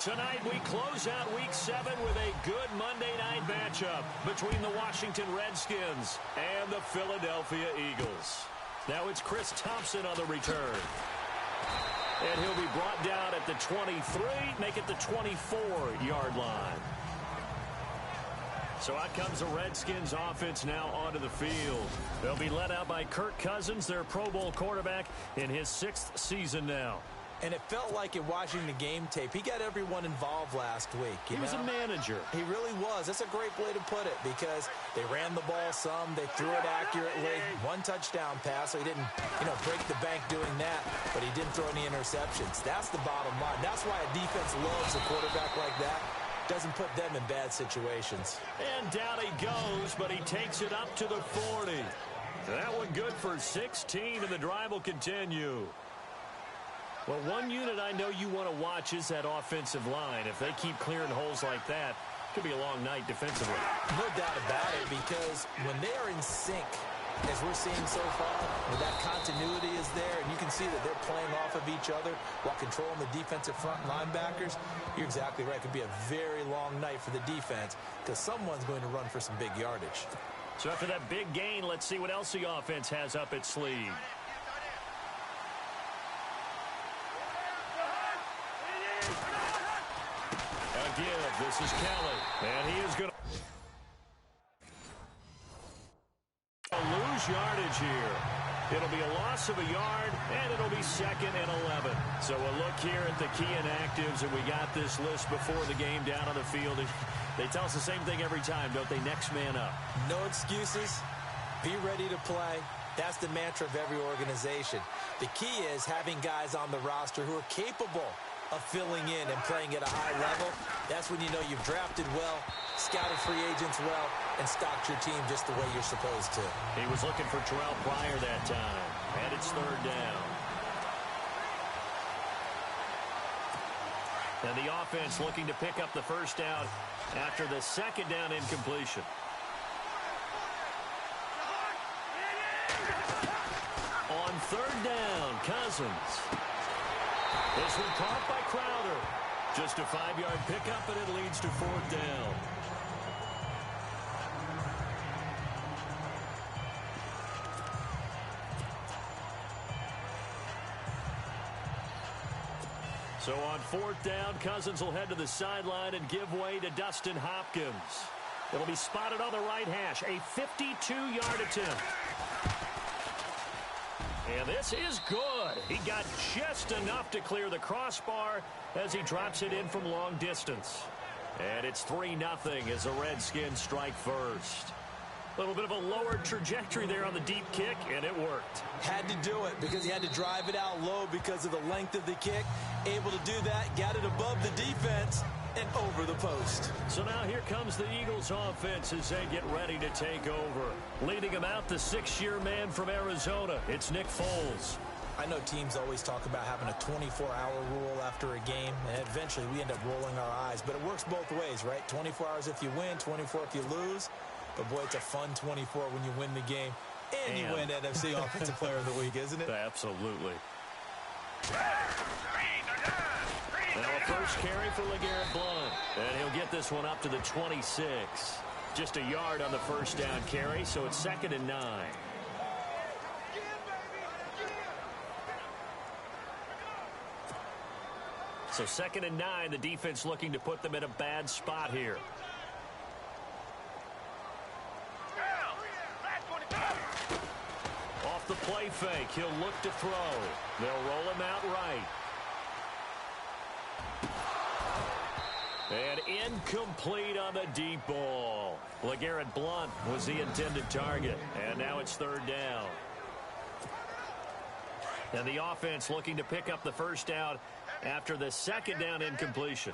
Tonight, we close out Week 7 with a good Monday night matchup between the Washington Redskins and the Philadelphia Eagles. Now it's Chris Thompson on the return. And he'll be brought down at the 23, make it the 24-yard line. So out comes the Redskins offense now onto the field. They'll be led out by Kirk Cousins, their Pro Bowl quarterback, in his 6th season now. And it felt like in watching the game tape, he got everyone involved last week. He was a manager. He really was. That's a great way to put it because they ran the ball some. They threw it accurately. 1 touchdown pass, so he didn't, break the bank doing that, but he didn't throw any interceptions. That's the bottom line. That's why a defense loves a quarterback like that. Doesn't put them in bad situations. And down he goes, but he takes it up to the 40. That one good for 16, and the drive will continue. Well, one unit I know you want to watch is that offensive line. If they keep clearing holes like that, it could be a long night defensively. No doubt about it, because when they are in sync, as we're seeing so far, when that continuity is there, and you can see that they're playing off of each other while controlling the defensive front linebackers, you're exactly right. It could be a very long night for the defense because someone's going to run for some big yardage. So after that big gain, let's see what else the offense has up its sleeve. Again, this is Kelly, and he is going to lose yardage here. It'll be a loss of a yard, and it'll be 2nd and 11. So we'll look here at the key inactives, and we got this list before the game down on the field. They tell us the same thing every time, don't they? Next man up. No excuses. Be ready to play. That's the mantra of every organization. The key is having guys on the roster who are capable of filling in and playing at a high level. That's when you know you've drafted well, scouted free agents well, and stocked your team just the way you're supposed to. He was looking for Terrell Pryor that time, and it's 3rd down. And the offense looking to pick up the 1st down after the 2nd down incompletion. On 3rd down, Cousins. This one caught by Crowder. Just a 5-yard pickup, and it leads to 4th down. So on 4th down, Cousins will head to the sideline and give way to Dustin Hopkins. It'll be spotted on the right hash, a 52-yard attempt. And this is good. He got just enough to clear the crossbar as he drops it in from long distance. And it's 3-0 as the Redskins strike first. A little bit of a lower trajectory there on the deep kick, and it worked. Had to do it because he had to drive it out low because of the length of the kick. Able to do that, got it above the defense and over the post. So now here comes the Eagles offense as they get ready to take over. Leading them out, the 6-year man from Arizona. It's Nick Foles. I know teams always talk about having a 24-hour rule after a game, and eventually we end up rolling our eyes. But it works both ways, right? 24 hours if you win, 24 if you lose. But, boy, it's a fun 24 when you win the game. And you win NFC Offensive Player of the Week, isn't it? Absolutely. Now a first carry for LeGarrette Blount. And he'll get this one up to the 26. Just a yard on the 1st down carry, so it's 2nd and 9. So 2nd and 9, the defense looking to put them in a bad spot here. Off the play fake, he'll look to throw. They'll roll him out right. And incomplete on the deep ball. LeGarrette Blount was the intended target. And now it's 3rd down. And the offense looking to pick up the 1st down after the 2nd down incompletion.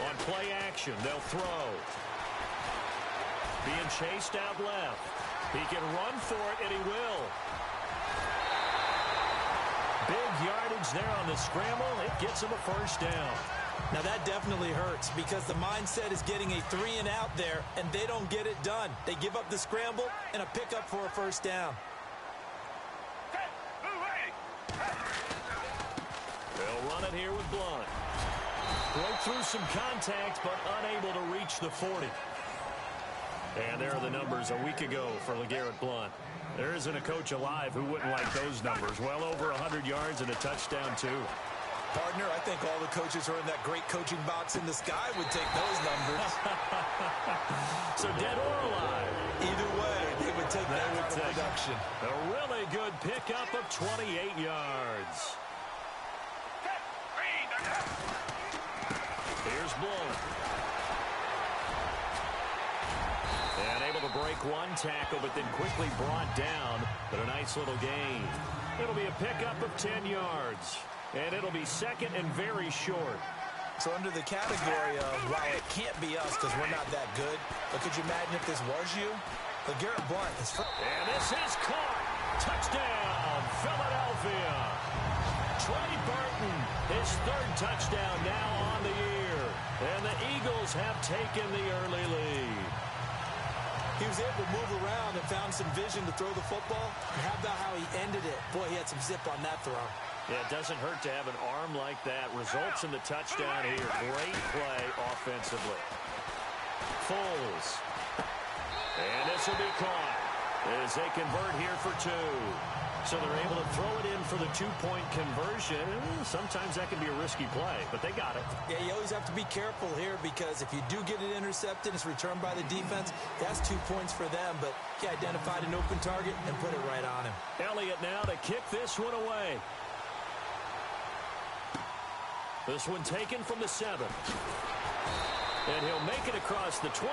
On play action, they'll throw. Being chased out left. He can run for it, and he will. Big yardage there on the scramble. It gets him a 1st down. Now that definitely hurts because the mindset is getting a 3-and-out there, and they don't get it done. They give up the scramble and a pickup for a 1st down. They'll run it here with Blunt. Broke through some contact, but unable to reach the 40. And there are the numbers a week ago for LeGarrette Blunt. There isn't a coach alive who wouldn't like those numbers. Well over 100 yards and a touchdown, too. Partner, I think all the coaches who are in that great coaching box in the sky would take those numbers. So dead or alive? Either way, they would take that kind of production. A really good pickup of 28 yards. Here's Blunt. And able to break one tackle, but then quickly brought down. But a nice little gain. It'll be a pickup of 10 yards. And it'll be second and very short. So under the category of, while it can't be us because we're not that good, but could you imagine if this was you? LeGarrette Blunt is first. And this is caught. Touchdown, Philadelphia. Trey Burton, his third touchdown now on the year. And the Eagles have taken the early lead. He was able to move around and found some vision to throw the football. How about how he ended it? Boy, he had some zip on that throw. Yeah, it doesn't hurt to have an arm like that. Results in the touchdown here. Great play offensively. Foles. And this will be caught as they convert here for two. So they're able to throw it in for the two-point conversion. Sometimes that can be a risky play, but they got it. Yeah, you always have to be careful here because if you do get it intercepted, it's returned by the defense. That's 2 points for them, but he identified an open target and put it right on him. Elliott now to kick this one away. This one taken from the 7. And he'll make it across the 20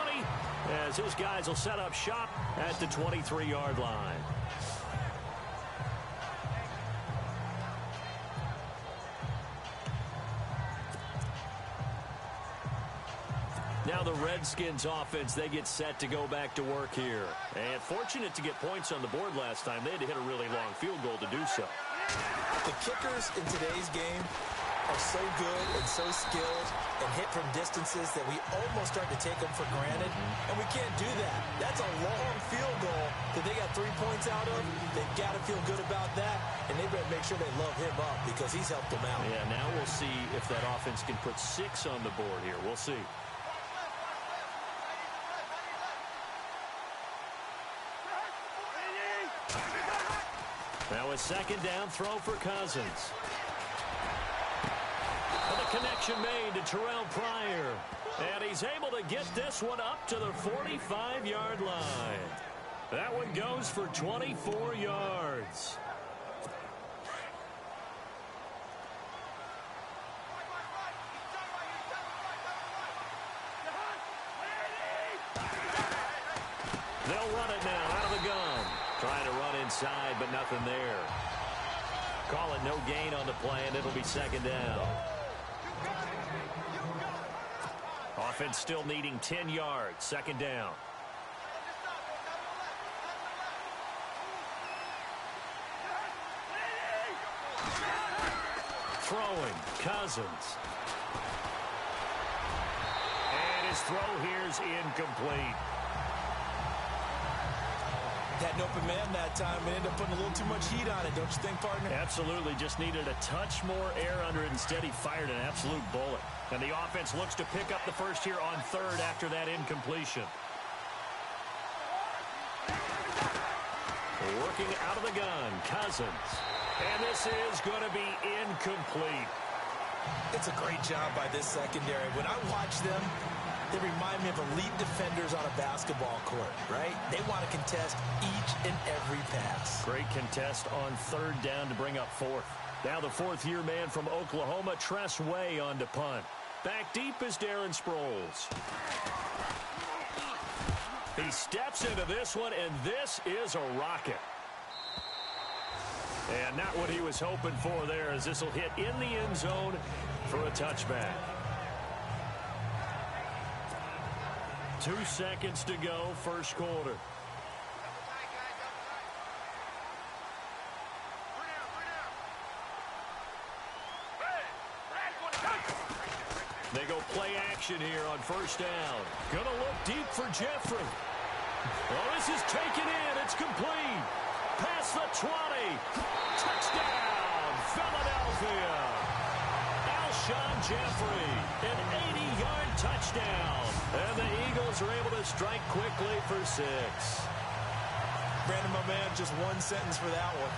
as his guys will set up shop at the 23-yard line. Now the Redskins offense, they get set to go back to work here. And fortunate to get points on the board last time. They had to hit a really long field goal to do so. The kickers in today's game are so good and so skilled and hit from distances that we almost start to take them for granted, and we can't do that. That's a long field goal that they got 3 points out of. They've got to feel good about that, and they better make sure they love him up because he's helped them out. Yeah, now we'll see if that offense can put 6 on the board here. We'll see. Now a second down throw for Cousins. And the connection made to Terrell Pryor. And he's able to get this one up to the 45-yard line. That one goes for 24 yards. They'll run it now out of the gun. Trying to run inside, but nothing there. Call it no gain on the play, and it'll be second down. Offense still needing 10 yards. Second down. Throwing. Cousins. And his throw here's incomplete. Had an open man that time and ended up putting a little too much heat on it, don't you think, partner? Absolutely. Just needed a touch more air under it. Instead, he fired an absolute bullet. And the offense looks to pick up the first here on third after that incompletion. Working out of the gun, Cousins. And this is going to be incomplete. It's a great job by this secondary. When I watch them, they remind me of elite defenders on a basketball court, right? They want to contest each and every pass. Great contest on third down to bring up fourth. Now the fourth-year man from Oklahoma, Tress Way, on to punt. Back deep is Darren Sproles. He steps into this one, and this is a rocket. And not what he was hoping for there, as this will hit in the end zone for a touchback. 2 seconds to go, first quarter. They go play action here on first down. Gonna look deep for Jeffrey. Oh, this is taken in. It's complete. Past the 20. Touchdown, Philadelphia. Alshon Jeffrey, an 80-yard touchdown. And the Eagles are able to strike quickly for 6. Brandon, my man, just one sentence for that one.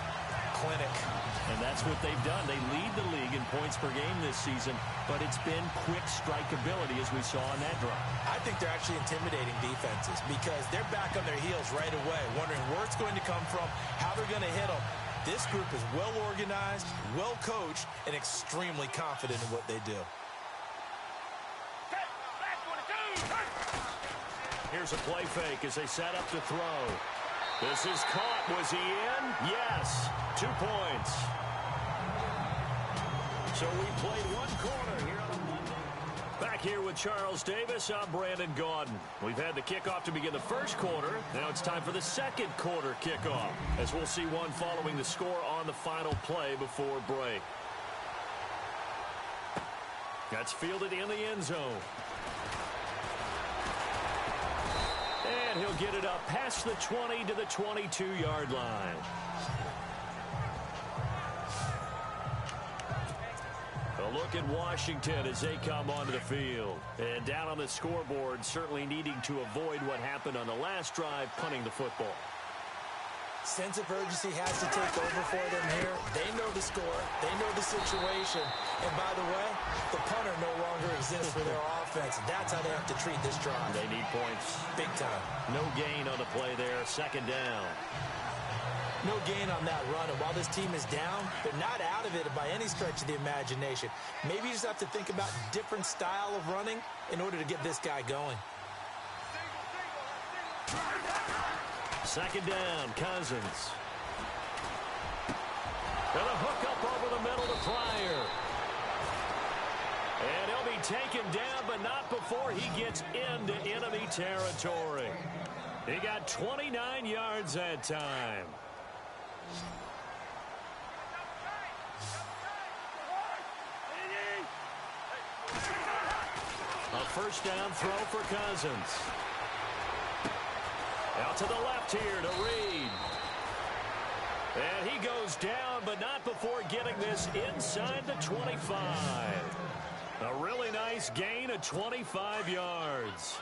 Clinic. And that's what they've done. They lead the league in points per game this season, but it's been quick strikeability as we saw on that drive. I think they're actually intimidating defenses because they're back on their heels right away, wondering where it's going to come from, how they're going to hit them. This group is well organized, well coached, and extremely confident in what they do. Here's a play fake as they set up to throw. This is caught. Was he in? Yes. 2 points. So we played one quarter here on Monday. Back here with Charles Davis, I'm Brandon Gaudin. We've had the kickoff to begin the first quarter. Now it's time for the second quarter kickoff, as we'll see one following the score on the final play before break. That's fielded in the end zone. And he'll get it up past the 20 to the 22-yard line. A look at Washington as they come onto the field. And down on the scoreboard, certainly needing to avoid what happened on the last drive, punting the football. Sense of urgency has to take over for them here. They know the score. They know the situation. And by the way, the punter no longer exists for their offense. That's how they have to treat this drive. They need points. Big time. No gain on the play there. Second down. No gain on that run. And while this team is down, they're not out of it by any stretch of the imagination. Maybe you just have to think about different style of running in order to get this guy going. Second down, Cousins. And a hook up over the middle to Pryor. And he'll be taken down, but not before he gets into enemy territory. He got 29 yards that time. A first down throw for Cousins. Out to the left here to Reed. And he goes down, but not before getting this inside the 25. A really nice gain of 25 yards.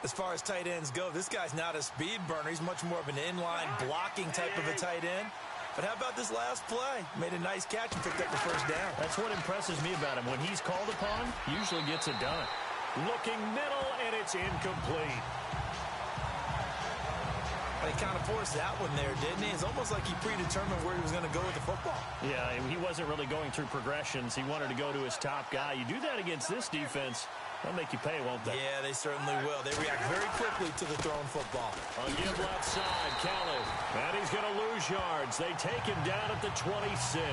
As far as tight ends go, this guy's not a speed burner. He's much more of an inline blocking type of a tight end. But how about this last play? Made a nice catch and picked up the first down. That's what impresses me about him. When he's called upon, usually gets it done. Looking middle, and it's incomplete. He kind of forced that one there, didn't he? It's almost like he predetermined where he was going to go with the football. Yeah, he wasn't really going through progressions. He wanted to go to his top guy. You do that against this defense, they'll make you pay, won't they? Yeah, they certainly will. They react very quickly to the thrown football. On give left side, Kelly. And he's going to lose yards. They take him down at the 26.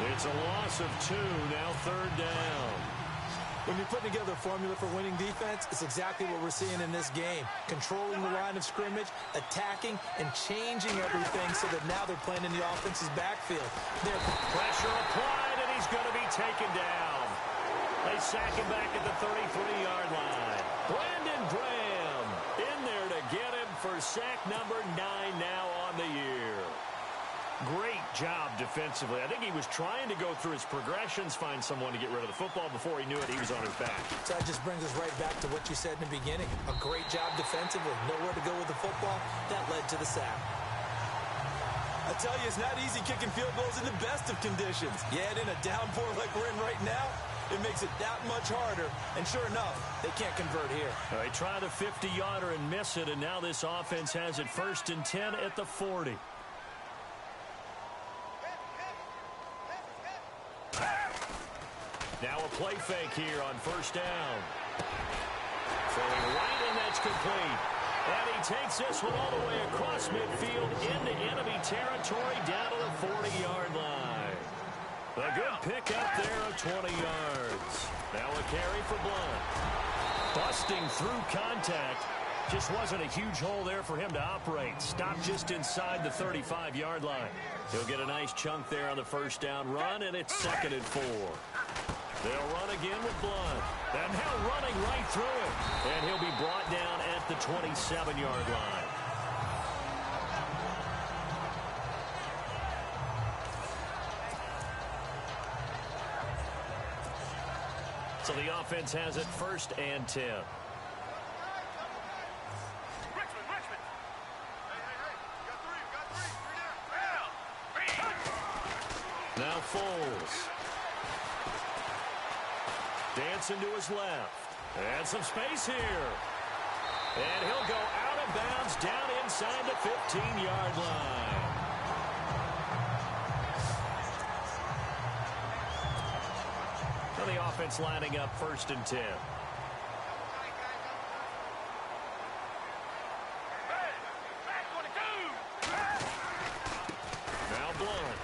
It's a loss of 2, now third down. When you're putting together a formula for winning defense, it's exactly what we're seeing in this game. Controlling the line of scrimmage, attacking, and changing everything so that now they're playing in the offense's backfield. Pressure applied, and he's going to be taken down. They sack him back at the 33-yard line. Brandon Graham in there to get him for sack number 9 now on the year. Great job defensively. I think he was trying to go through his progressions, find someone to get rid of the football. Before he knew it, he was on his back. So that just brings us right back to what you said in the beginning. A great job defensively. Nowhere to go with the football. That led to the sack. I tell you, it's not easy kicking field goals in the best of conditions. Yet in a downpour like we're in right now, it makes it that much harder. And sure enough, they can't convert here. All right, try the 50-yarder and miss it, and now this offense has it 1st and 10 at the 40. Now a play fake here on first down. Throwing right, and that's complete. And he takes this one all the way across midfield into enemy territory down to the 40-yard line. A good pickup there of 20 yards. Now a carry for Blunt. Busting through contact. Just wasn't a huge hole there for him to operate. Stopped just inside the 35-yard line. He'll get a nice chunk there on the first down run, and it's 2nd and 4. They'll run again with Blunt. And now running right through it. And he'll be brought down at the 27-yard line. So the offense has it 1st and 10. Now Foles. Dancing to his left. And some space here. And he'll go out of bounds down inside the 15-yard line. So the offense lining up 1st and 10. Now Blunt.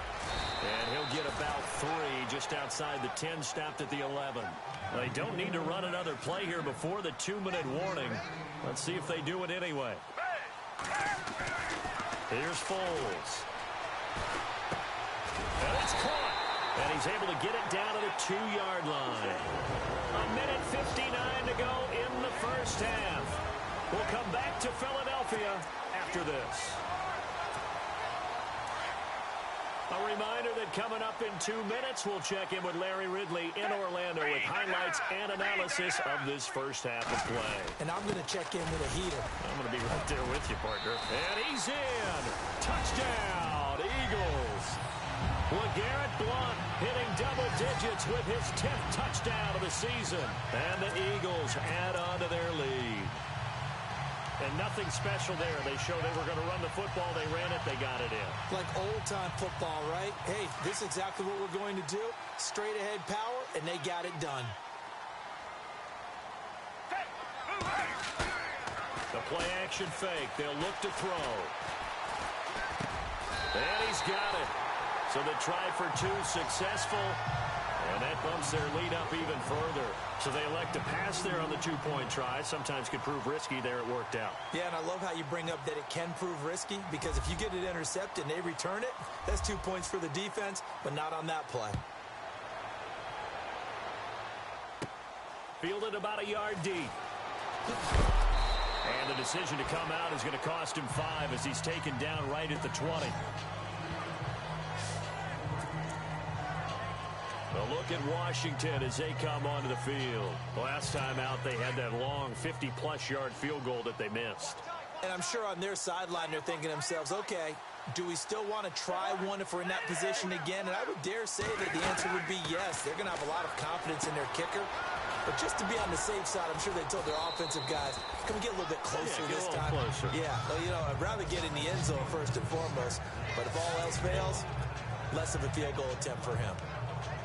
And he'll get about 3 just outside the 10, stopped at the 11. They don't need to run another play here before the 2-minute warning. Let's see if they do it anyway. Here's Foles. And it's caught. And he's able to get it down to the 2-yard line. 1:59 to go in the first half. We'll come back to Philadelphia after this. A reminder that coming up in 2 minutes, we'll check in with Larry Ridley in Orlando with highlights and analysis of this first half of play. And I'm going to check in with a heater. I'm going to be right there with you, partner. And he's in. Touchdown, Eagles. LeGarrette Blount hitting double digits with his 10th touchdown of the season. And the Eagles add on to their lead. And nothing special there. They showed they were going to run the football. They ran it. They got it in. Like old-time football, right? Hey, this is exactly what we're going to do. Straight-ahead power, and they got it done. The play-action fake. They'll look to throw. And he's got it. So the try for 2 successful. And that bumps their lead up even further. So they elect to pass there on the 2-point try. Sometimes could prove risky there. It worked out. Yeah, and I love how you bring up that it can prove risky, because if you get it intercepted and they return it, that's 2 points for the defense, but not on that play. Fielded about a yard deep. And the decision to come out is going to cost him 5 as he's taken down right at the 20. A look at Washington as they come onto the field. Last time out, they had that long 50-plus yard field goal that they missed. And I'm sure on their sideline, they're thinking to themselves, okay, do we still want to try one if we're in that position again? And I would dare say that the answer would be yes. They're going to have a lot of confidence in their kicker. But just to be on the safe side, I'm sure they told their offensive guys, can we get a little bit closer this time? Closer. Yeah, well, you know, I'd rather get in the end zone first and foremost. But if all else fails, less of a field goal attempt for him.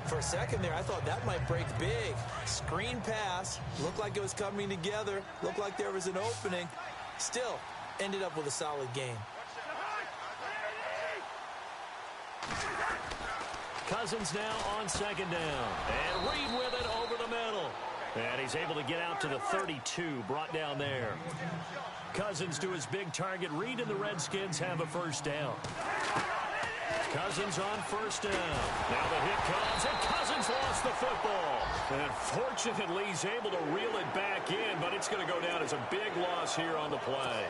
For a second there, I thought that might break big. Screen pass. Looked like it was coming together. Looked like there was an opening. Still, ended up with a solid game. Cousins now on 2nd down. And Reed with it over the middle. And he's able to get out to the 32, brought down there. Cousins to his big target. Reed and the Redskins have a 1st down. Cousins on 1st down. Now the hit comes, and Cousins lost the football. And fortunately, he's able to reel it back in, but it's going to go down as a big loss here on the play.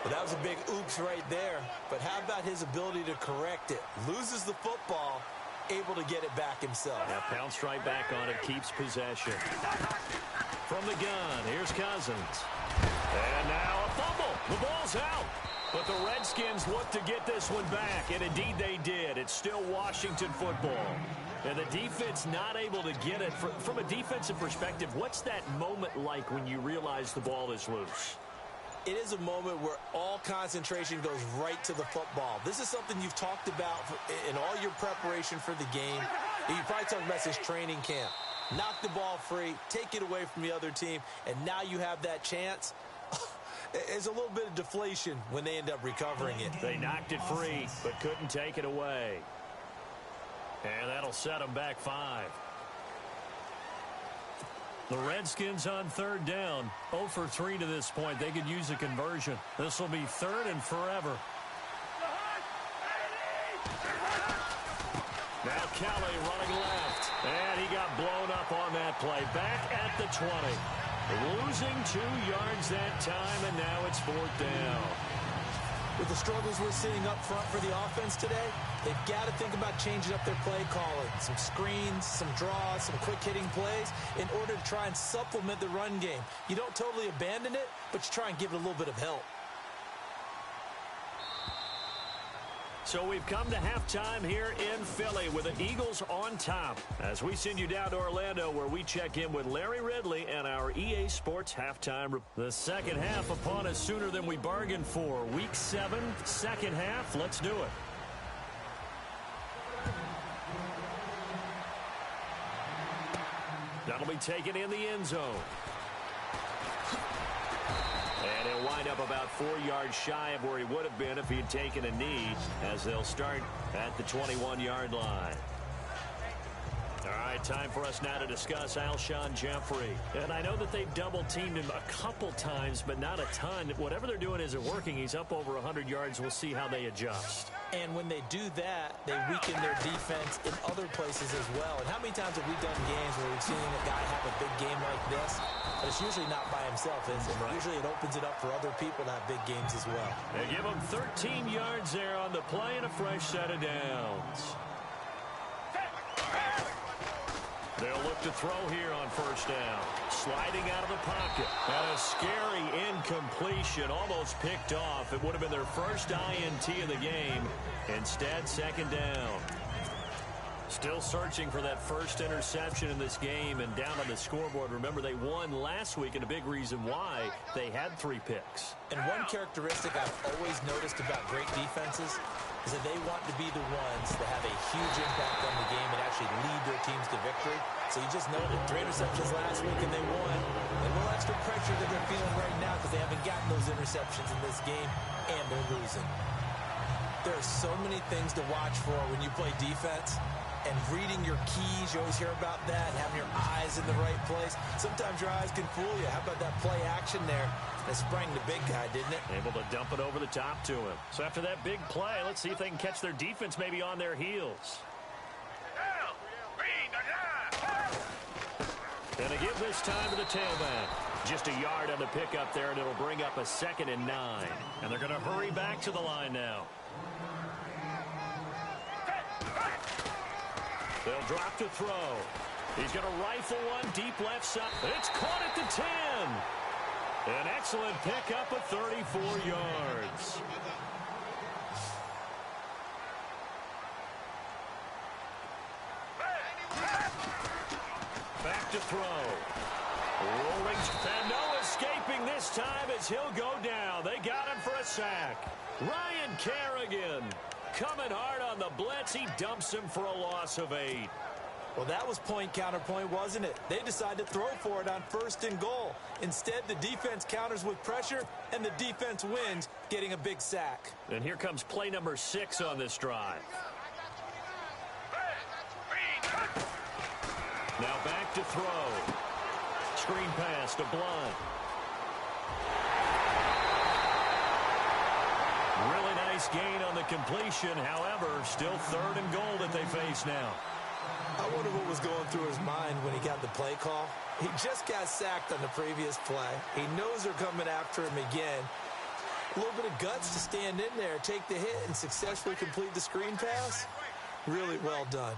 Well, that was a big oops right there. But how about his ability to correct it? Loses the football, able to get it back himself. Yeah, pounced right back on it, keeps possession. From the gun, here's Cousins. And now a fumble. The ball's out. But the Redskins look to get this one back, and indeed they did. It's still Washington football. And the defense not able to get it. From a defensive perspective, what's that moment like when you realize the ball is loose? It is a moment where all concentration goes right to the football. This is something you've talked about in all your preparation for the game. You probably talked about since training camp. Knock the ball free, take it away from the other team, and now you have that chance. There's a little bit of deflation when they end up recovering it. They knocked it free, but couldn't take it away. And that'll set them back 5. The Redskins on 3rd down. 0 for 3 to this point. They could use a conversion. This will be 3rd and forever. Now Kelly running left. And he got blown up on that play. Back at the 20. Losing 2 yards that time, and now it's 4th down. With the struggles we're seeing up front for the offense today, they've got to think about changing up their play calling. Some screens, some draws, some quick-hitting plays in order to try and supplement the run game. You don't totally abandon it, but you try and give it a little bit of help. So we've come to halftime here in Philly with the Eagles on top. As we send you down to Orlando where we check in with Larry Ridley and our EA Sports halftime. The second half upon us sooner than we bargained for. Week 7, second half. Let's do it. That'll be taken in the end zone. And he'll wind up about 4 yards shy of where he would have been if he had taken a knee, as they'll start at the 21-yard line. All right, time for us now to discuss Alshon Jeffrey. And I know that they've double-teamed him a couple times, but not a ton. Whatever they're doing isn't working. He's up over 100 yards. We'll see how they adjust. And when they do that, they weaken their defense in other places as well. And how many times have we done games where we've seen a guy have a big game like this? But it's usually not by himself, is it? Right. Usually it opens it up for other people to have big games as well. They give him 13 yards there on the play and a fresh set of downs. They'll look to throw here on first down. Sliding out of the pocket. And a scary incompletion, almost picked off. It would have been their first INT of the game. Instead, second down. Still searching for that first interception in this game and down on the scoreboard. Remember, they won last week, and a big reason why they had 3 picks. And one characteristic I've always noticed about great defenses is that they want to be the ones that have a huge impact on the game and actually lead their teams to victory. So you just noted 3 interceptions last week and they won. A little extra pressure that they're feeling right now because they haven't gotten those interceptions in this game, and they're losing. There are so many things to watch for when you play defense. And reading your keys, you always hear about that, having your eyes in the right place. Sometimes your eyes can fool you. How about that play action there? That sprang the big guy, didn't it? Able to dump it over the top to him. So after that big play, let's see if they can catch their defense maybe on their heels. And they give this time to the tailback. Just a yard on the pickup there, and it'll bring up a 2nd and 9. And they're going to hurry back to the line now. They'll drop to throw. He's going to rifle one deep left side. It's caught at the 10. An excellent pickup of 34 yards. Back to throw. Rolling. And no escaping this time as he'll go down. They got him for a sack. Ryan Kerrigan. Coming hard on the blitz, he dumps him for a loss of 8. Well, that was point counterpoint, wasn't it? They decided to throw for it on 1st and goal. Instead, the defense counters with pressure, and the defense wins, getting a big sack. And here comes play number 6 on this drive. Now back to throw. Screen pass to Blunt. Really nice gain on the completion. However, still 3rd and goal that they face now. I wonder what was going through his mind when he got the play call. He just got sacked on the previous play. He knows they're coming after him again. A little bit of guts to stand in there, take the hit, and successfully complete the screen pass. Really well done.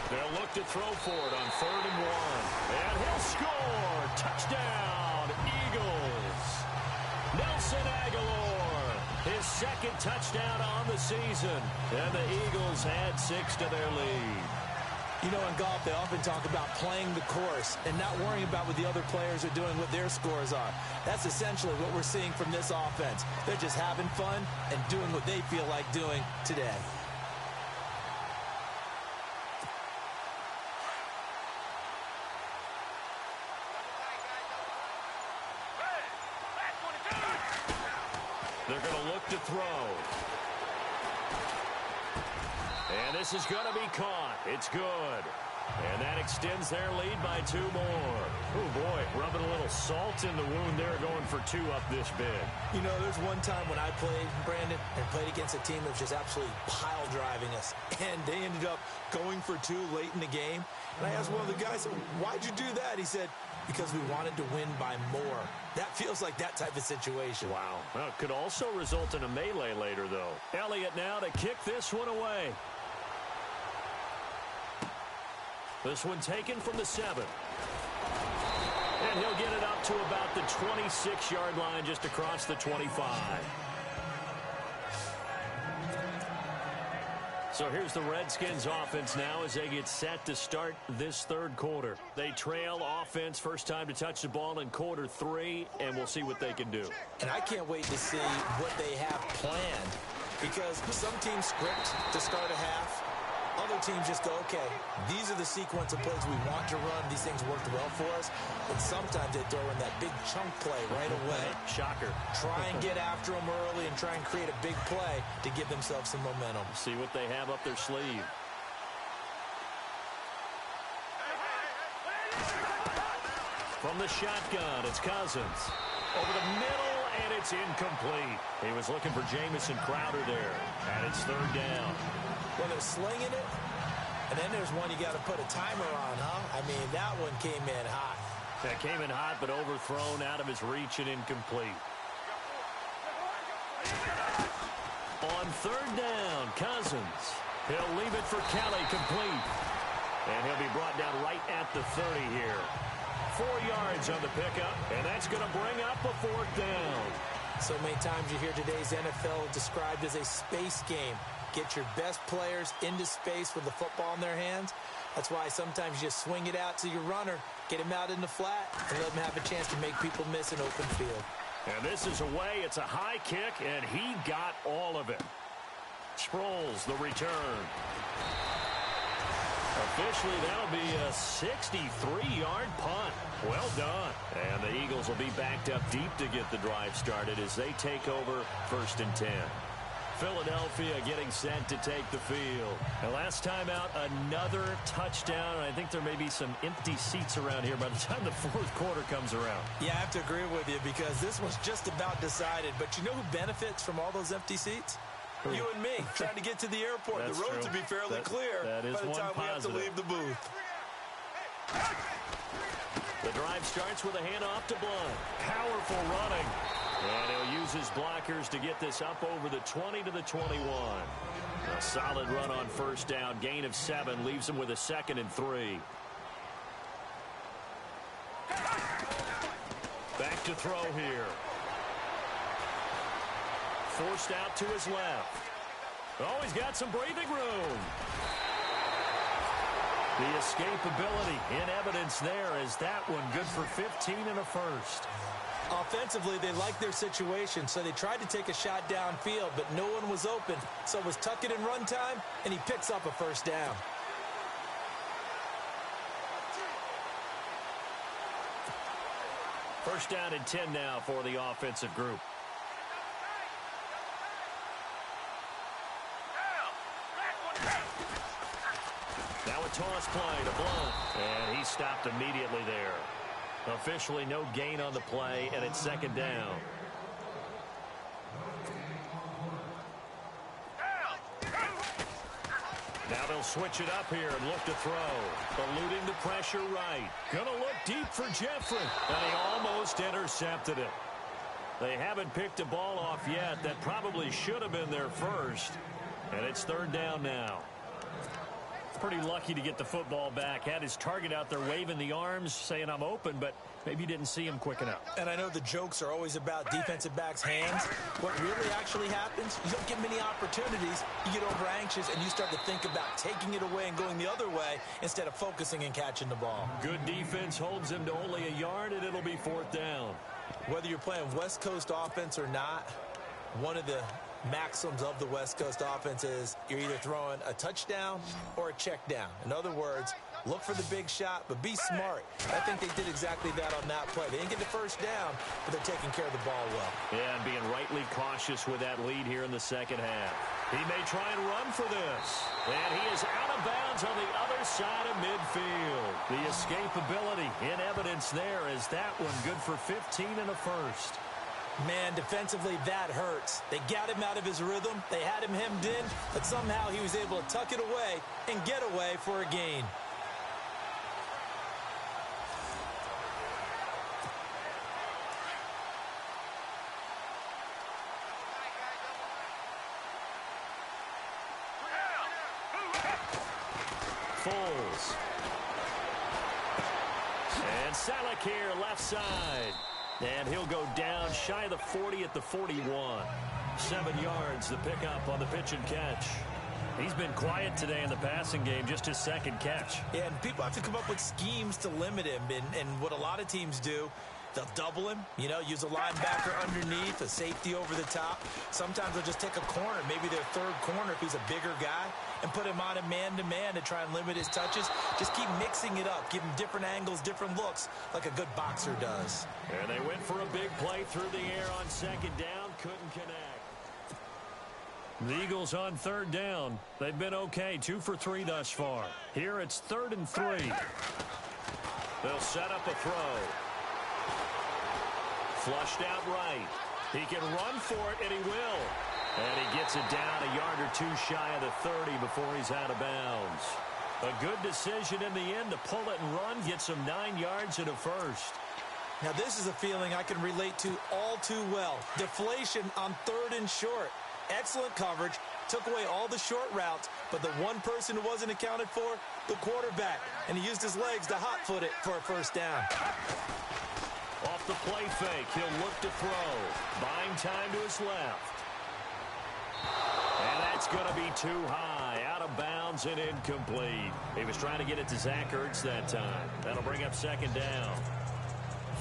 They'll look to throw for it on 3rd and 1. And he'll score. Touchdown, Eagles. Nelson Aguilar, his 2nd touchdown on the season. And the Eagles add 6 to their lead. You know, in golf, they often talk about playing the course and not worrying about what the other players are doing, what their scores are. That's essentially what we're seeing from this offense. They're just having fun and doing what they feel like doing today. They're going to look to throw. And this is going to be caught. It's good. And that extends their lead by 2 more. Oh, boy, rubbing a little salt in the wound there, going for 2 up this big. You know, there's one time when I played, Brandon, and played against a team that was just absolutely pile driving us. And they ended up going for 2 late in the game. And I asked one of the guys, why'd you do that? He said, because we wanted to win by more. That feels like that type of situation. Wow. Well, it could also result in a melee later, though. Elliott now to kick this one away. This one taken from the 7. And he'll get it up to about the 26-yard line, just across the 25. So here's the Redskins offense now as they get set to start this 3rd quarter. They trail offense, first time to touch the ball in quarter 3, and we'll see what they can do. And I can't wait to see what they have planned, because some teams script to start a half. Other teams just go, okay, these are the sequence of plays we want to run. These things worked well for us. And sometimes they throw in that big chunk play right away. Shocker. Try and get after them early and try and create a big play to give themselves some momentum. See what they have up their sleeve. From the shotgun, it's Cousins. Over the middle, and it's incomplete. He was looking for Jamison Crowder there. And it's 3rd down. Well, they're slinging it, and then there's one you got to put a timer on, huh? I mean, that one came in hot. That came in hot, but overthrown, out of his reach, and incomplete. On 3rd down, Cousins. He'll leave it for Kelly, complete. And he'll be brought down right at the 30 here. 4 yards on the pickup, and that's going to bring up a 4th down. So many times you hear today's NFL described as a space game. Get your best players into space with the football in their hands. That's why sometimes you just swing it out to your runner, get him out in the flat, and let him have a chance to make people miss an open field. And this is away. It's a high kick, and he got all of it. Sproles, the return. Officially, that'll be a 63-yard punt. Well done. And the Eagles will be backed up deep to get the drive started as they take over 1st and 10. Philadelphia getting set to take the field. And last time out, another touchdown. I think there may be some empty seats around here by the time the 4th quarter comes around. Yeah, I have to agree with you because this was just about decided. But you know who benefits from all those empty seats? You and me, trying to get to the airport. That's the roads true. will be fairly clear that is by the time we have to leave the booth. The drive starts with a handoff to Blunt. Powerful running. And he'll use his blockers to get this up over the 20 to the 21. A solid run on 1st down. Gain of 7 leaves him with a 2nd and 3. Back to throw here. Forced out to his left. Oh, he's got some breathing room. The escapability in evidence there as that one good for 15 and a 1st. Offensively, they liked their situation, so they tried to take a shot downfield, but no one was open. So it was tuck it in run time, and he picks up a 1st down. First down and 10 now for the offensive group. Now a toss play to Blunt, and he stopped immediately there. Officially no gain on the play, and it's 2nd down. Now they'll switch it up here and look to throw. Eluding the pressure right. Gonna look deep for Jeffrey, and he almost intercepted it. They haven't picked a ball off yet. That probably should have been their first, and it's 3rd down now. Pretty lucky to get the football back. Had his target out there waving the arms, saying I'm open, but maybe didn't see him quick enough. And I know the jokes are always about defensive backs' hands. What really actually happens, you don't get many opportunities. You get over anxious, and you start to think about taking it away and going the other way instead of focusing and catching the ball. Good defense holds him to only a yard, and it'll be 4th down. Whether you're playing West Coast offense or not, one of the maxims of the West Coast offense is you're either throwing a touchdown or a check down. In other words, look for the big shot, but be smart. I think they did exactly that on that play. They didn't get the 1st down, but they're taking care of the ball well. Yeah, and being rightly cautious with that lead here in the 2nd half. He may try and run for this. And he is out of bounds on the other side of midfield. The escapability in evidence there as that one good for 15 and a first. Man, defensively, that hurts. They got him out of his rhythm. They had him hemmed in, but somehow he was able to tuck it away and get away for a gain. Foles. And Salak here, left side. And he'll go down shy of the 40 at the 41. 7 yards, the pickup on the pitch and catch. He's been quiet today in the passing game, just his second catch. Yeah, and people have to come up with schemes to limit him. And what a lot of teams do, they'll double him, use a linebacker underneath, a safety over the top. Sometimes they'll just take a corner, maybe their third corner if he's a bigger guy, and put him on a man-to-man to try and limit his touches. Just keep mixing it up, give him different angles, different looks, like a good boxer does. And they went for a big play through the air on second down, couldn't connect. The Eagles on third down. They've been okay, 2 for 3 thus far. Here it's 3rd and 3. They'll set up a throw. Flushed out right. He can run for it, and he will. And he gets it down a yard or two shy of the 30 before he's out of bounds. A good decision in the end to pull it and run, gets him 9 yards and a first. Now this is a feeling I can relate to all too well. Deflation on 3rd and short. Excellent coverage, took away all the short routes, but the one person who wasn't accounted for, the quarterback. And he used his legs to hot-foot it for a first down. Off the play fake, he'll look to throw. Buying time to his left. And that's going to be too high, out of bounds and incomplete. He was trying to get it to Zach Ertz that time. That'll bring up second down.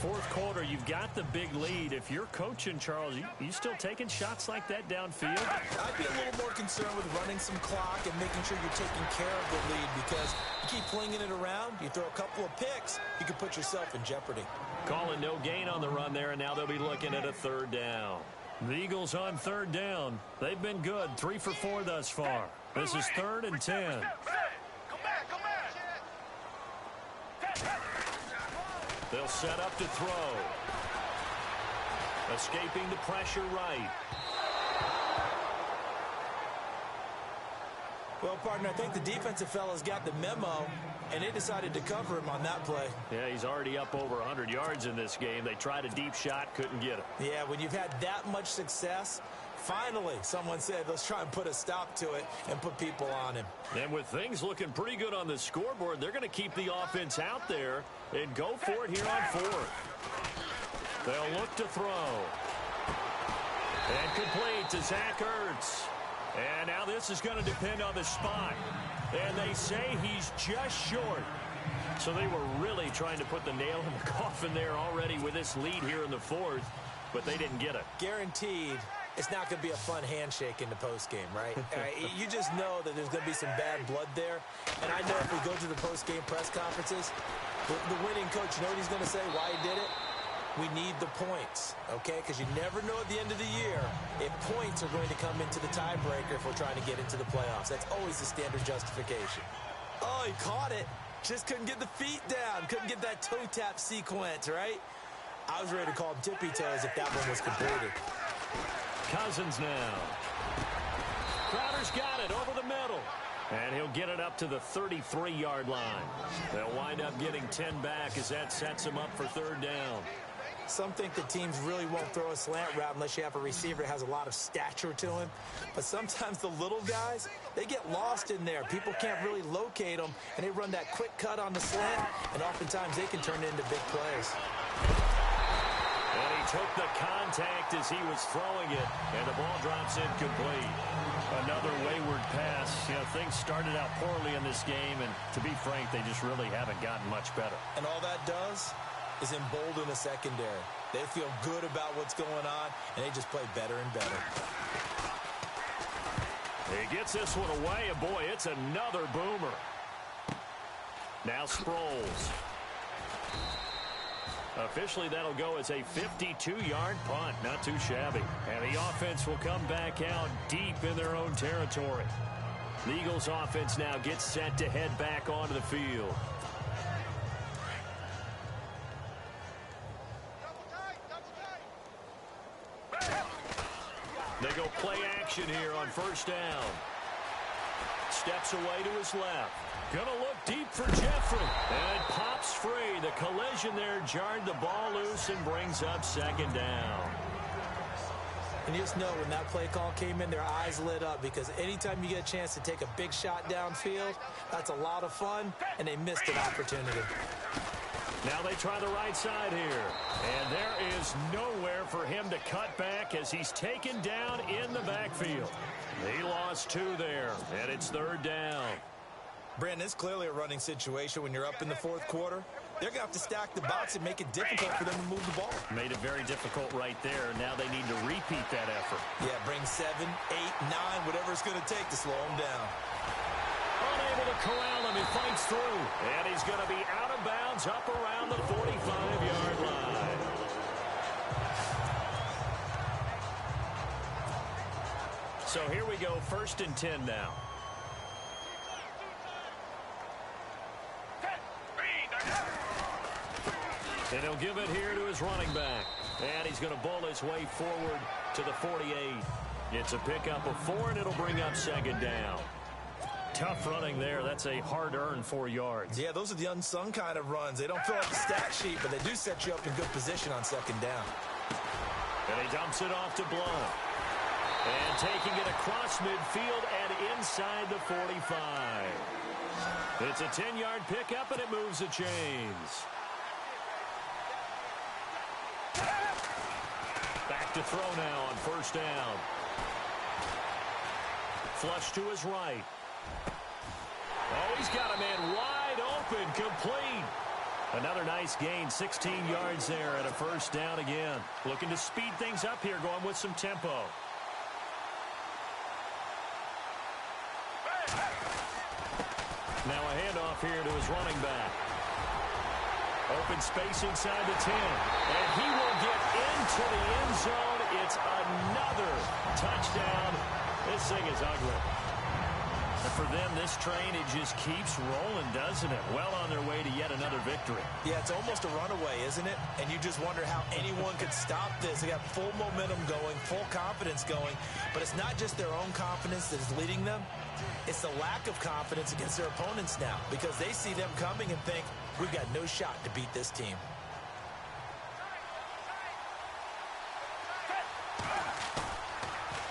Fourth quarter, you've got the big lead. If you're coaching, Charles, you still taking shots like that downfield? I'd be a little more concerned with running some clock and making sure you're taking care of the lead, because you keep flinging it around, you throw a couple of picks, you can put yourself in jeopardy. Calling no gain on the run there, and now they'll be looking at a 3rd down. The Eagles on 3rd down. They've been good, 3 for 4 thus far. This is 3rd and 10. They'll set up to throw. Escaping the pressure right. Well, partner, I think the defensive fellas got the memo, and they decided to cover him on that play. Yeah, he's already up over 100 yards in this game. They tried a deep shot, couldn't get it. Yeah, when you've had that much success, finally someone said, let's try and put a stop to it and put people on him. And with things looking pretty good on the scoreboard, they're going to keep the offense out there and go for it here on 4th. They'll look to throw. And complete to Zach Ertz. And now this is going to depend on the spot. And they say he's just short. So they were really trying to put the nail in the coffin there already with this lead here in the 4th, but they didn't get it. Guaranteed it's not going to be a fun handshake in the postgame, right? You just know that there's going to be some bad blood there. And I know if we go to the postgame press conferences, the winning coach, you know what he's going to say, why he did it? We need the points, okay? Because you never know at the end of the year if points are going to come into the tiebreaker if we're trying to get into the playoffs. That's always the standard justification. Oh, he caught it. Just couldn't get the feet down. Couldn't get that toe tap sequence, right? I was ready to call him tippy toes if that one was completed. Cousins now. Crowder's got it over the middle. And he'll get it up to the 33-yard line. They'll wind up getting 10 back as that sets him up for 3rd down. Some think the teams really won't throw a slant route unless you have a receiver that has a lot of stature to him. But sometimes the little guys, they get lost in there. People can't really locate them, and they run that quick cut on the slant, and oftentimes they can turn it into big plays. And he took the contact as he was throwing it, and the ball drops incomplete. Another wayward pass. Things started out poorly in this game, and to be frank, they just really haven't gotten much better. And all that does is embolden the secondary. They feel good about what's going on, and they just play better and better. He gets this one away, and boy, it's another boomer. Now Sproles. Officially, that'll go as a 52-yard punt. Not too shabby. And the offense will come back out deep in their own territory. The Eagles offense now gets set to head back onto the field. They go play action here on first down. Steps away to his left. Gonna look deep for Jeffrey. And pops free. The collision there jarred the ball loose and brings up second down. And you just know when that play call came in, their eyes lit up, because anytime you get a chance to take a big shot downfield, that's a lot of fun, and they missed an opportunity. Now they try the right side here. And there is nowhere for him to cut back as he's taken down in the backfield. He lost 2 there, and it's third down. Brandon, it's clearly a running situation when you're up in the fourth quarter. They're going to have to stack the box and make it difficult for them to move the ball. Made it very difficult right there. Now they need to repeat that effort. Yeah, bring 7, 8, 9, whatever it's going to take to slow him down. Unable to corral him. He fights through. And he's going to be out of bounds up around the 45-yard line. So here we go, 1st and 10 now. And he'll give it here to his running back. And he's going to bowl his way forward to the 48. It's a pickup of 4, and it'll bring up second down. Tough running there. That's a hard-earned 4 yards. Yeah, those are the unsung kind of runs. They don't fill out the stat sheet, but they do set you up in good position on second down. And he dumps it off to Blount. And taking it across midfield and inside the 45. It's a 10-yard pickup, and it moves the chains. Back to throw now on first down. Flush to his right. Oh, he's got a man wide open, complete. Another nice gain, 16 yards there and a first down again. Looking to speed things up here, going with some tempo. Now a handoff here to his running back. Open space inside the 10. And he will get into the end zone. It's another touchdown. This thing is ugly. And for them, this train, it just keeps rolling, doesn't it? Well on their way to yet another victory. Yeah, it's almost a runaway, isn't it? And you just wonder how anyone could stop this. They got full momentum going, full confidence going. But it's not just their own confidence that is leading them. It's the lack of confidence against their opponents now, because they see them coming and think, we've got no shot to beat this team.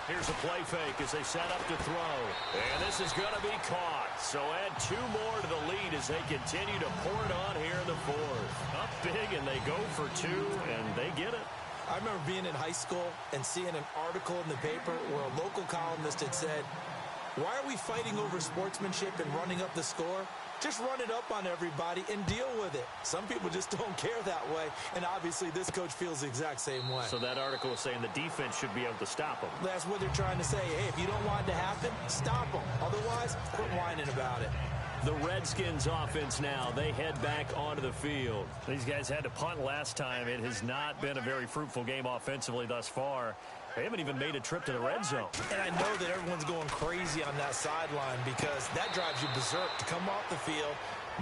Here's a play fake as they set up to throw. And this is going to be caught. So add 2 more to the lead as they continue to pour it on here in the 4th. Up big, and they go for 2, and they get it. I remember being in high school and seeing an article in the paper where a local columnist had said, why are we fighting over sportsmanship and running up the score? Just run it up on everybody and deal with it. Some people just don't care that way, and obviously this coach feels the exact same way. So that article is saying the defense should be able to stop them. That's what they're trying to say. Hey, if you don't want it to happen, stop them. Otherwise, quit whining about it. The Redskins offense now, they head back onto the field. These guys had to punt last time. It has not been a very fruitful game offensively thus far. They haven't even made a trip to the red zone. And I know that everyone's going crazy on that sideline because that drives you berserk to come off the field,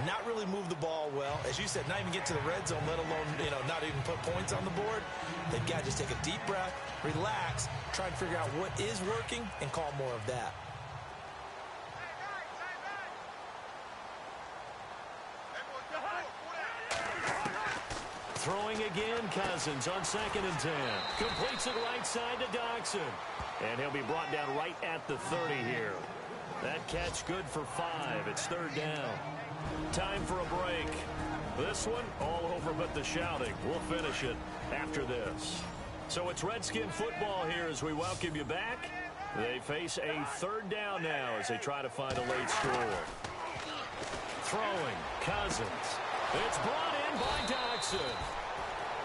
not really move the ball well. As you said, not even get to the red zone, let alone, not even put points on the board. They've got to just take a deep breath, relax, try and figure out what is working, and call more of that. Throwing again, Cousins on 2nd and 10. Completes it right side to Doxson. And he'll be brought down right at the 30 here. That catch good for 5. It's third down. Time for a break. This one all over but the shouting. We'll finish it after this. So it's Redskin football here as we welcome you back. They face a third down now as they try to find a late score. Throwing, Cousins. It's brought in by Doxson.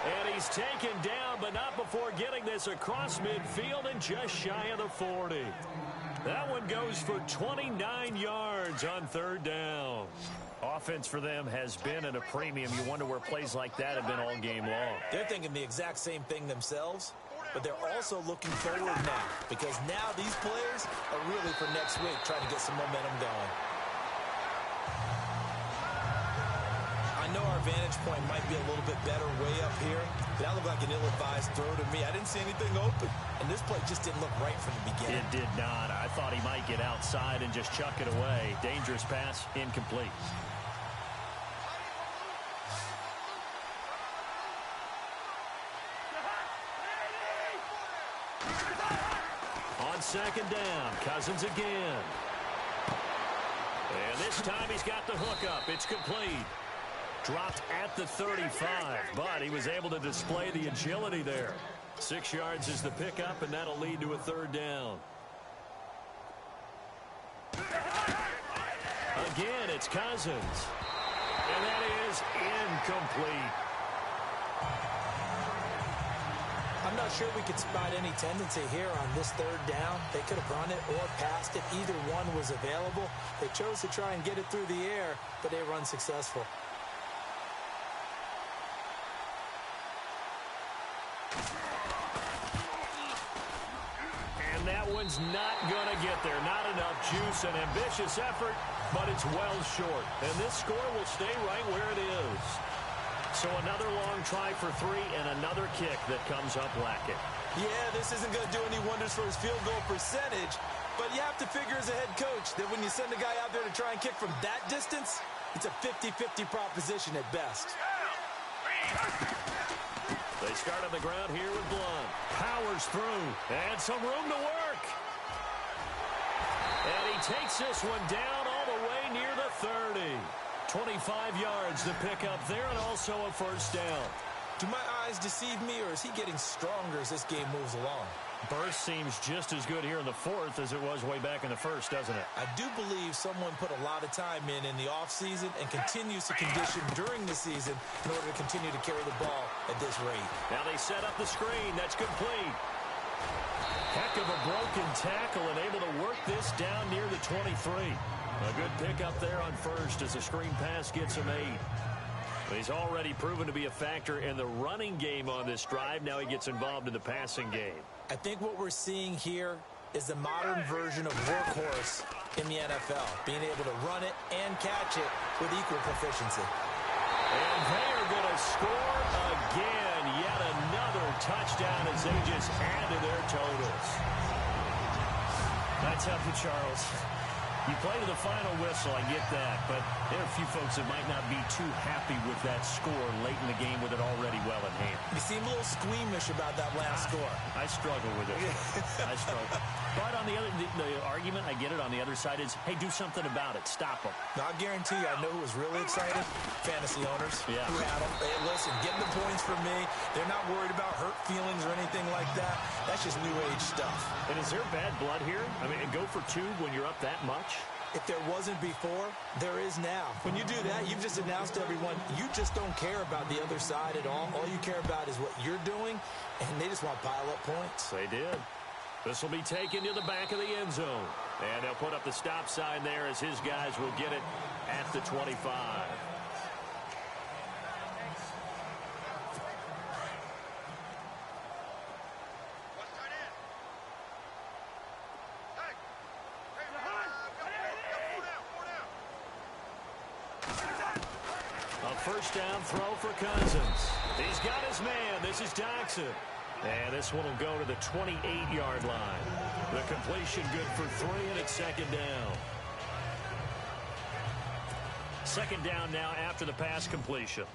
And he's taken down, but not before getting this across midfield and just shy of the 40. That one goes for 29 yards on third down. Offense for them has been at a premium. You wonder where plays like that have been all game long. They're thinking the exact same thing themselves, but they're also looking forward now because now these players are really for next week trying to get some momentum going. I know our vantage point might be a little bit better way up here, but that looked like an ill-advised throw to me. I didn't see anything open, and this play just didn't look right from the beginning. It did not. I thought he might get outside and just chuck it away. Dangerous pass, incomplete. On second down, Cousins again. And this time he's got the hookup. It's complete. Dropped at the 35, but he was able to display the agility there. 6 yards is the pickup, and that'll lead to a third down. Again, it's Cousins. And that is incomplete. I'm not sure we could spot any tendency here on this third down. They could have run it or passed it. Either one was available. They chose to try and get it through the air, but they were unsuccessful. And that one's not going to get there. Not enough juice, an ambitious effort, but it's well short. And this score will stay right where it is. So another long try for 3 and another kick that comes up lacking. Yeah, this isn't going to do any wonders for his field goal percentage, but you have to figure as a head coach that when you send a guy out there to try and kick from that distance, it's a 50-50 proposition at best. They start on the ground here with Blunt. Powers through, and some room to work. And he takes this one down all the way near the 30. 25 yards to pick up there, and also a first down. Do my eyes deceive me, or is he getting stronger as this game moves along? Burst seems just as good here in the fourth as it was way back in the first, doesn't it? I do believe someone put a lot of time in the offseason and continues to condition during the season in order to continue to carry the ball at this rate. Now they set up the screen. That's complete. Heck of a broken tackle and able to work this down near the 23. A good pickup there on first as the screen pass gets him 8. He's already proven to be a factor in the running game on this drive. Now he gets involved in the passing game. I think what we're seeing here is the modern version of workhorse in the NFL, being able to run it and catch it with equal proficiency. And they are going to score again. Yet another touchdown as they just add to their totals. That's up to Charles. You play to the final whistle, I get that, but there are a few folks that might not be too happy with that score late in the game with it already well in hand. You seem a little squeamish about that last score. I struggle with it. I struggle. But on the other, the argument, I get it, on the other side is, hey, do something about it. Stop them. Now, I guarantee you, I know who was really excited. Fantasy owners who had them. Hey, listen, getting the points for me. They're not worried about hurt feelings or anything like that. That's just new age stuff. And is there bad blood here? I mean, go for 2 when you're up that much? If there wasn't before, there is now. When you do that, you've just announced to everyone, you just don't care about the other side at all. All you care about is what you're doing, and they just want to pile up points. They did. This will be taken to the back of the end zone. And they'll put up the stop sign there as his guys will get it at the 25. First down throw for Cousins. He's got his man. This is Jackson. And this one will go to the 28-yard line. The completion good for 3, and it's second down. Second down now after the pass completion.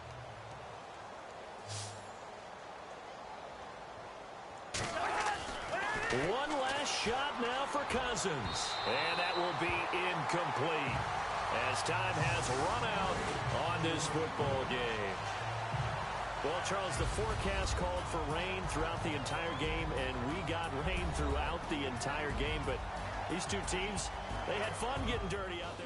One last shot now for Cousins. And that will be incomplete, as time has run out on this football game. Well, Charles, the forecast called for rain throughout the entire game, and we got rain throughout the entire game. But these two teams, they had fun getting dirty out there.